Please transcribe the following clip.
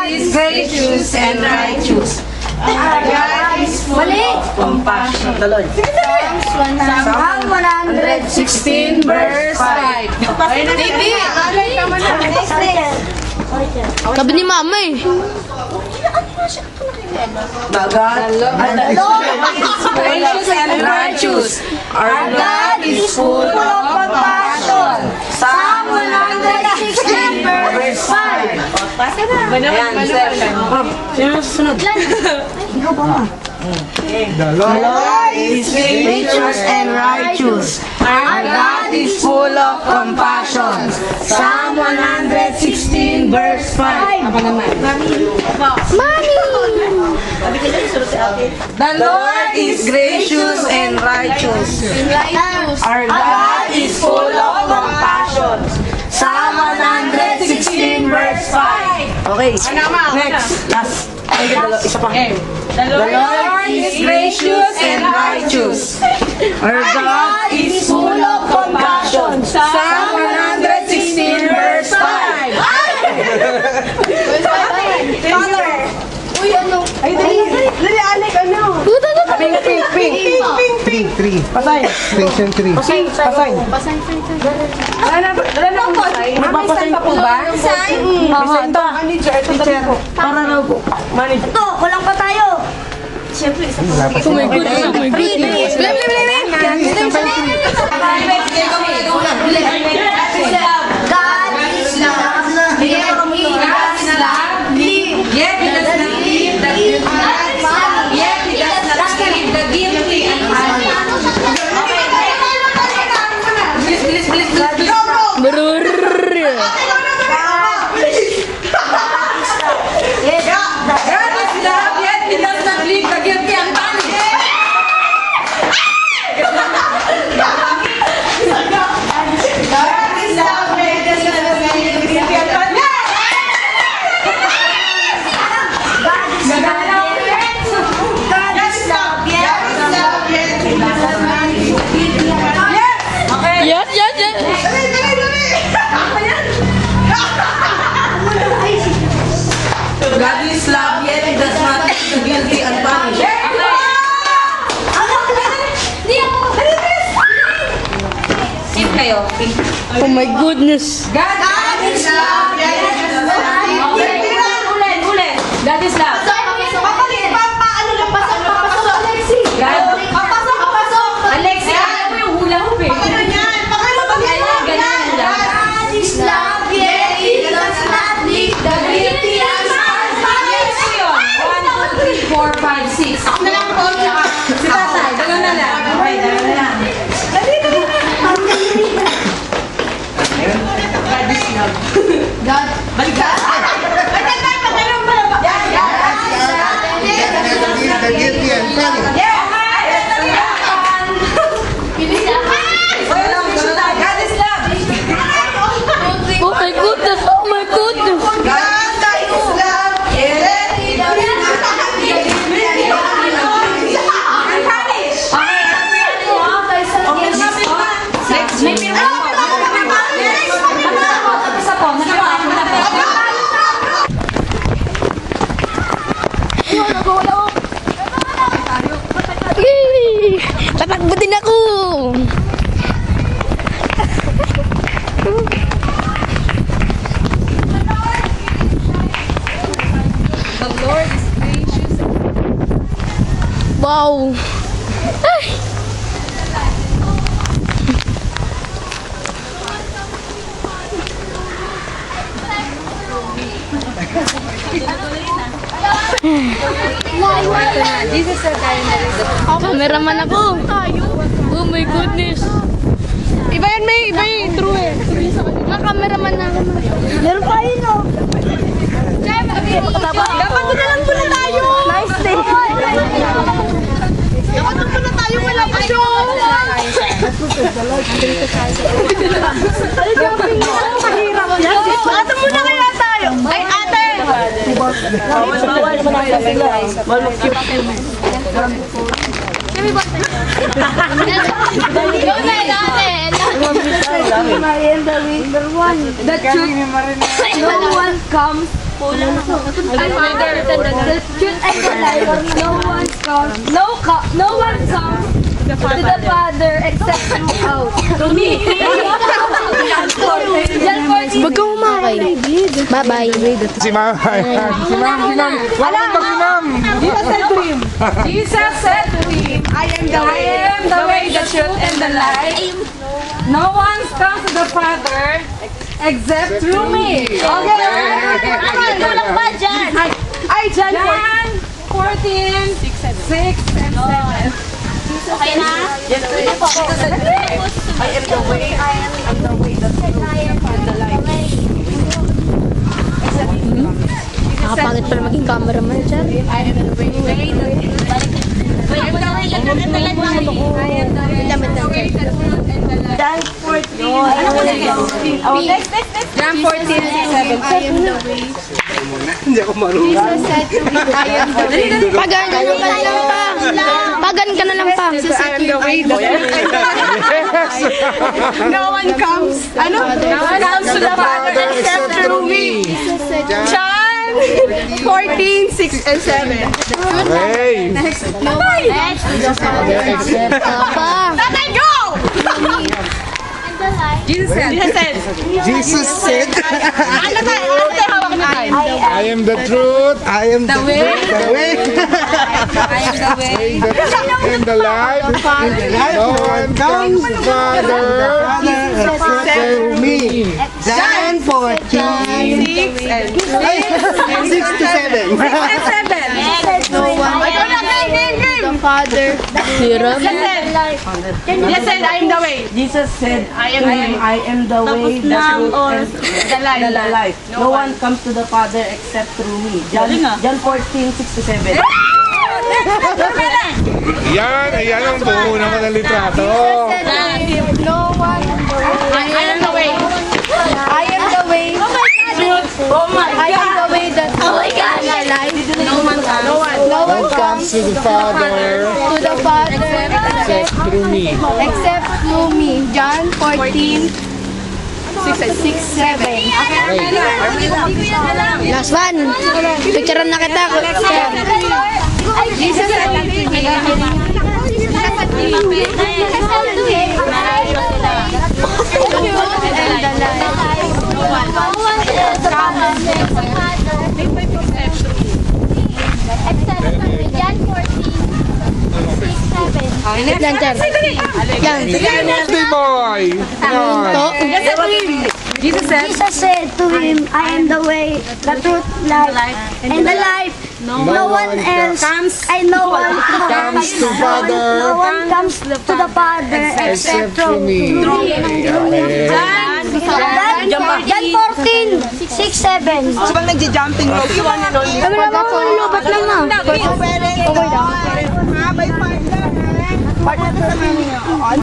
God is gracious and righteous. Our God is full of compassion. Psalm 116 verse 5. Sabi ni mama eh. The Lord is gracious and righteous. Our God is full of compassion. Psalm 116 verse 5. The Lord is gracious and righteous. Our God is full of compassion. Psalm 116 verse 5. The Lord is gracious and righteous. Our God is full of compassion. Psalm 116 verse 5. Okay, next. Last. Isa pa. The Lord is gracious and righteous. Our God is full of compassion. Psalm 116 verse 5. Uy, ano? Ay, dali, Alec, ano? Pink. Pasay. Station 3. Pasay. Dala na po. Magpapasay pa po ba? Pasay. Manager. Para raw po. Manager. Ito, kulang pa tayo. Siyempre, isa pa. Oh my goodness, oh my goodness. God is love. Yet he does not leave the guilty. Yet he does not leave the guilty unpunished. Bilis. Brrrr. God is love, yet he does not leave the guilty unpunished. God is love, yet he does not leave the guilty unpunished. Yes. God is love, yet he does not leave the guilty unpunished. Sip kayo. Oh my goodness. God is love, yet he does not leave the Ulen. God is love. Alexi, alam mo yung hula hoop eh. God is love, yet He does not leave the guilty unpunished. 1, 2, 3, 4, 5, 6. Ako na lang po. Si Tatay, dalawa na lang. Okay, dalawa na lang. God is love. God. Balikan. The guilty and funny. God is love. Oh my goodness, oh my goodness. God is love. Yet he does not leave the guilty unpunished. Next, may pinapagawa. Isa po. Yay! Tatakbo din ako. The Lord is gracious. Wow. Ay. This is a time that is Cameraman ako. Oh my goodness. Iba yun, true eh. Cameraman na ako. Meron pa yun, no? Dapat na lang muna tayo. Nice day. Dapat na muna tayo, wala pa siya. Ate muna kaya tayo. Ay, ate. Bawal Go na, ate. Marienda, number one. The truth. No one comes No one comes to the Father except to me. Wag kang umakay. Bye-bye. Si ma'am. Si ma'am. Wala ba si ma'am? Jesus said to him, I am the way, the truth, and the life. No one comes to the Father except through me. Okay. Kulang pa dyan. John 14, 6 and 7. Okay na? I am the way, the truth, and the life. Nakapangit pala maging cameraman siya. John 14. Oh, next. John 14, 7. Hindi ako marunong. Pagan ka na lang pa. Pagan ka na lang pa. No one comes to the Father except through me. John 14, 6 and 7. Okay. Pa. Tatay, go! Jesus said. Jesus said, Ano tayo hawak na tayo? I am the truth. I am the way. The way. I am the way. The truth and the life. No one comes to Father except through me. John 14. 6 and 6 to 7. 7. No one the Father. Hirap. Yes, said, I am the way. Jesus said, I am the way, the truth, and the life. No one comes to the Father except through me. John 14, 6 to 7. Ayan ang buo naman ng litrato. No one. I am the way. I am the way. Oh my I am the way that life. No one comes. No one comes To the Father to the Father except through me. except through me. John 14, 6, 7. Last one. Picturean na kita. Jesus said to him, John 14, 6, 7. Yan, sir. Yan. Birthday boy! Jesus said, Jesus said to him, I am the way, the truth, life, and the life. No one else comes no one Comes to Father No one comes to the Father except except through me. Okay. John 14, 6, 7. Habang nagja-jumping rope, Sabi na mo, lubat lang na. Okay lang.